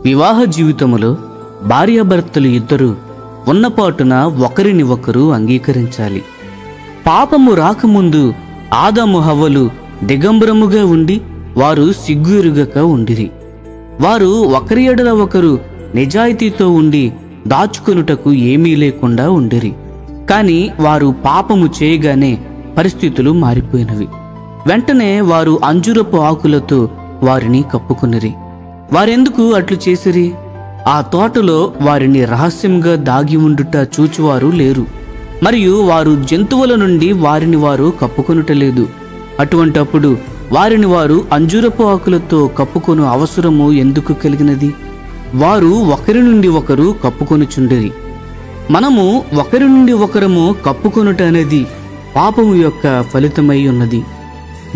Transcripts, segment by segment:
వివాహ జీవితములో భార్యాభర్తలు ఇద్దరు ఉన్నపాటున ఒకరిని ఒకరు అంగీకరించాలి. పాపము రాకముందు ఆదాము హవ్వలు దిగంబరముగా ఉండి వారు సిగ్గురుగక ఉండిరి. వారు ఒకరి ఎడల ఒకరు నిజాయితీతో ఉండి దాచుకొనుటకు ఏమీ లేకుండా ఉండిరి. కాని వారు పాపము చేయగానే పరిస్థితులు మారిపోయినవి. వెంటనే వారు అంజూరపు ఆకులతో వారిని కప్పుకొనిరి. వారెందుకు అట్లు చేసిరి? ఆ తోటలో వారిని రహస్యంగా దాగి ఉండుట చూచువారు లేరు, మరియు వారు జంతువుల నుండి వారిని వారు కప్పుకొనుటలేదు. అటువంటప్పుడు వారిని వారు అంజూరపు ఆకులతో కప్పుకొను అవసరము ఎందుకు కలిగినది? వారు ఒకరి నుండి ఒకరు కప్పుకొనుచుండిరి. మనము ఒకరి నుండి ఒకరము కప్పుకొనుట అనేది పాపము యొక్క ఫలితమై ఉన్నది.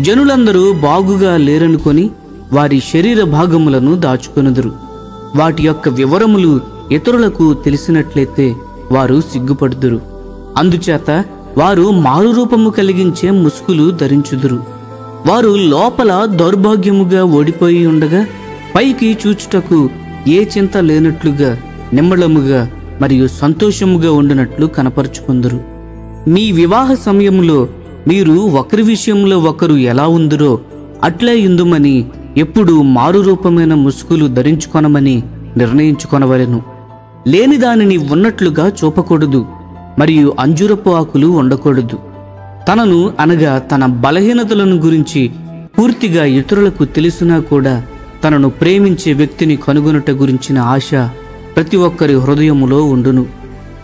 జనులందరూ బాగుగా లేరనుకొని వారి శరీర భాగములను దాచుకొనుదురు. వాటి యొక్క వివరములు ఇతరులకు తెలిసినట్లయితే వారు సిగ్గుపడుదురు. అందుచేత వారు మారురూపము కలిగించే ముసుగులు ధరించుదురు. వారు లోపల దౌర్భాగ్యముగా ఓడిపోయి ఉండగా పైకి చూచుటకు ఏ చింత లేనట్లుగా నిమ్మళముగా మరియు సంతోషముగా ఉండినట్లు కనపరుచుకుందరు. మీ వివాహ సమయంలో మీరు ఒకరి విషయంలో ఒకరు ఎలా ఉందరో అట్లే ఇందుమని ఎప్పుడు మారురూపమైన ముసుగులు ధరించుకొనమని నిర్ణయించుకొనవలెను. లేని దానిని ఉన్నట్లుగా చూపకూడదు, మరియు అంజూరపు ఆకులు ఉండకూడదు. తనను అనగా తన బలహీనతలను గురించి పూర్తిగా ఇతరులకు తెలిసినా కూడా తనను ప్రేమించే వ్యక్తిని కనుగొనుట గురించిన ఆశ ప్రతి ఒక్కరి హృదయములో ఉండును.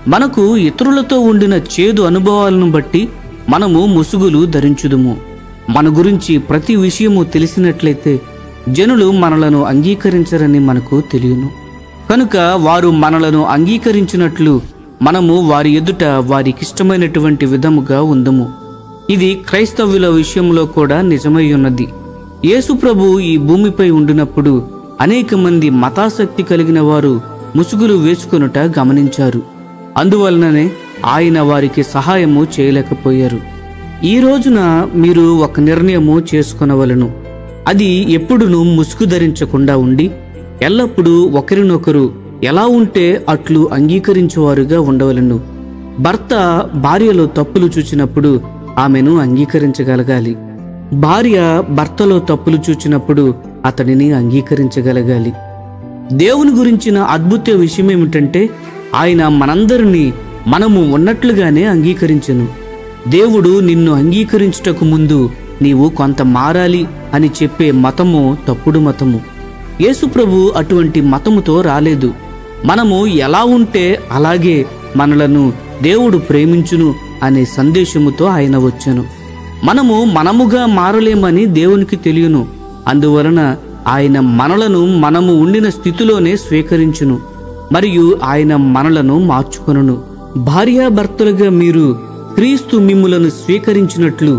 మనకు ఇతరులతో ఉండిన చేదు అనుభవాలను బట్టి మనము ముసుగులు ధరించుదుము. మన గురించి ప్రతి విషయము తెలిసినట్లయితే జనులు మనలను అంగీకరించరని మనకు తెలియను. కనుక వారు మనలను అంగీకరించినట్లు మనము వారి ఎదుట వారికిష్టమైనటువంటి విధముగా ఉందము. ఇది క్రైస్తవుల విషయంలో కూడా నిజమై ఉన్నది. యేసు ప్రభు ఈ భూమిపై ఉండినప్పుడు అనేక మంది మతాసక్తి కలిగిన వారు ముసుగులు వేసుకొనుట గమనించారు. అందువలననే ఆయన వారికి సహాయము చేయలేకపోయారు. ఈ రోజున మీరు ఒక నిర్ణయము చేసుకొనవలను. అది ఎప్పుడునూ ముసుగు ధరించకుండా ఉండి ఎల్లప్పుడూ ఒకరినొకరు ఎలా ఉంటే అట్లు అంగీకరించేవారుగా ఉండవలను. భర్త భార్యలో తప్పులు చూచినప్పుడు ఆమెను అంగీకరించగలగాలి. భార్య భర్తలో తప్పులు చూచినప్పుడు అతడిని అంగీకరించగలగాలి. దేవుని గురించిన అద్భుత విషయం ఏమిటంటే ఆయన మనందరినీ మనము ఉన్నట్లుగానే అంగీకరించెను. దేవుడు నిన్ను అంగీకరించుటకు ముందు నీవు కొంత మారాలి అని చెప్పే మతము తప్పుడు మతము. యేసు ప్రభు అటువంటి మతముతో రాలేదు. మనము ఎలా ఉంటే అలాగే మనలను దేవుడు ప్రేమించును అనే సందేశముతో ఆయన వచ్చెను. మనముగా మారలేమని దేవునికి తెలియను. అందువలన ఆయన మనలను మనము ఉండిన స్థితిలోనే స్వీకరించును, మరియు ఆయన మనలను మార్చుకొనును. భార్యాభర్తలుగా మీరు క్రీస్తు మిమ్ములను స్వీకరించినట్లు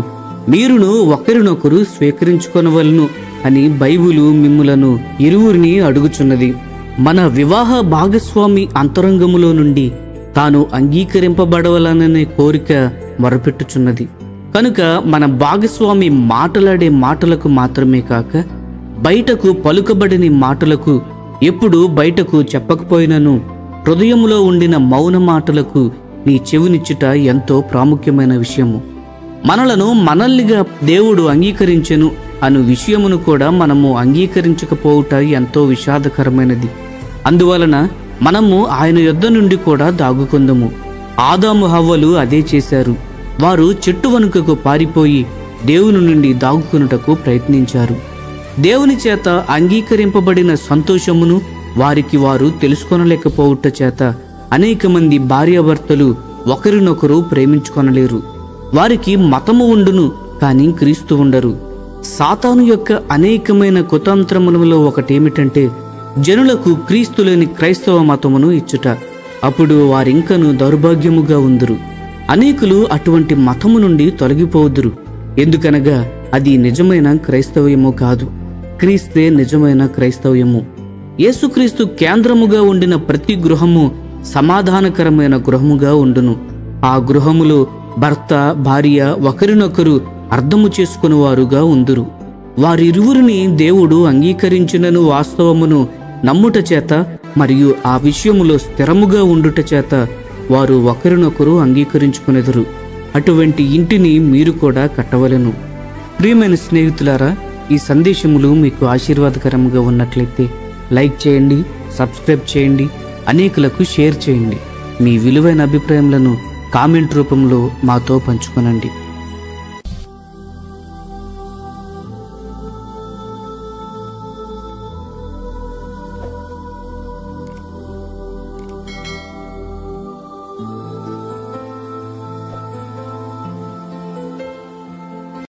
మీరును ఒకరినొకరు స్వీకరించుకొనవలను అని బైబిలు మిమ్ములను ఇరువురిని అడుగుచున్నది. మన వివాహ భాగస్వామి అంతరంగములో నుండి తాను అంగీకరింపబడవలననే కోరిక మొరపెట్టుచున్నది. కనుక మన భాగస్వామి మాట్లాడే మాటలకు మాత్రమే కాక బయటకు పలుకబడని మాటలకు, ఎప్పుడు బయటకు చెప్పకపోయినను హృదయములో ఉండిన మౌన మాటలకు నీ చెవినిచ్చుట ఎంతో ప్రాముఖ్యమైన విషయము. మనలను మనల్నిగా దేవుడు అంగీకరించెను అను విషయమును కూడా మనము అంగీకరించకపోవుట ఎంతో విషాదకరమైనది. అందువలన మనము ఆయన యొద్ద నుండి కూడా దాగుకొందము. ఆదాము హవ్వలు అదే చేశారు. వారు చెట్టు వెనుకకు పారిపోయి దేవుని నుండి దాగుకొనుటకు ప్రయత్నించారు. దేవుని చేత అంగీకరింపబడిన సంతోషమును వారికి వారు తెలుసుకొనలేకపోవుట చేత అనేక మంది భార్యాభర్తలు ఒకరినొకరు ప్రేమించుకొనలేరు. వారికి మతము ఉండును, కానీ క్రీస్తు ఉండరు. సాతాను యొక్క అనేకమైన కుతంత్రములలో ఒకటేమిటంటే జనులకు క్రీస్తులేని క్రైస్తవ మతమును ఇచ్చుట. అప్పుడు వారింకను దౌర్భాగ్యముగా ఉందురు. అనేకులు అటువంటి మతము నుండి తొలగిపోదురు. ఎందుకనగా అది నిజమైన క్రైస్తవ్యము కాదు, క్రీస్తే నిజమైన క్రైస్తవ్యము. యేసుక్రీస్తు కేంద్రముగా ఉండిన ప్రతి గృహము సమాధానకరమైన గృహముగా ఉండును. ఆ గృహములో భర్త భార్య ఒకరినొకరు అర్థము చేసుకుని వారుగా ఉందురు. వారిరువురిని దేవుడు అంగీకరించినను వాస్తవమును నమ్ముట చేత మరియు ఆ విషయములో స్థిరముగా ఉండుట చేత వారు ఒకరినొకరు అంగీకరించుకొనెదరు. అటువంటి ఇంటిని మీరు కూడా కట్టవలెను. ప్రియమైన స్నేహితులారా, ఈ సందేశములు మీకు ఆశీర్వాదకరంగా ఉన్నట్లయితే లైక్ చేయండి, సబ్స్క్రైబ్ చేయండి, అనేకులకు షేర్ చేయండి. మీ విలువైన అభిప్రాయములను కామెంట్ రూపంలో మాతో పంచుకొనండి.